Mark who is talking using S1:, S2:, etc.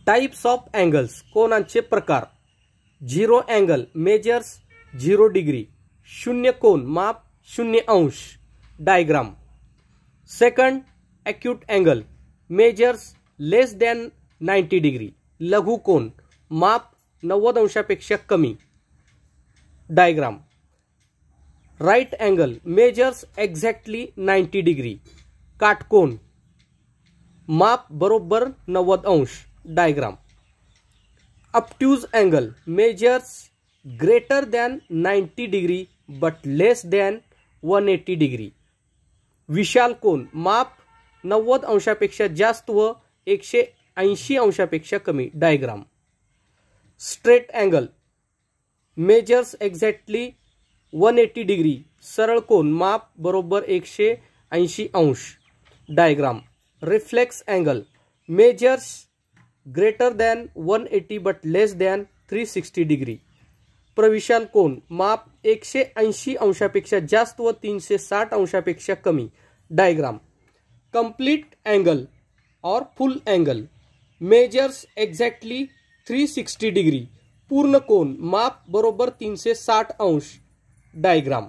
S1: Types of angles, कोनांचे प्रकार. 0 angle measures 0 degree, शून्य कोन माप 0 अंश. Diagram. Second, acute angle measures less than 90 degree, लघु कोन माप 90 अंशापेक्षा कमी. Diagram. Right angle measures exactly 90 degree, काटकोन माप बरोबर 90 अंश. Diagram. Obtuse angle measures greater than 90 degree but less than 180 degree, विशाल कोन माप 90 अंशापेक्षा जास्त व 180 अंशापेक्षा कमी. Diagram. Straight angle measures exactly 180 degree, सरळ कोन माप बरोबर 180 अंश. Diagram. Reflex angle measures greater than 180 but less than 360 degree, प्रविशाल कोन माप 180 अंशापेक्षा जास्त व 360 अंशापेक्षा कमी. डायग्राम. कंप्लीट अँगल और फुल अँगल मेजर्स एक्झॅक्टली 360 डिग्री, पूर्ण कोन माप बरोबर 360 अंश. डायग्राम.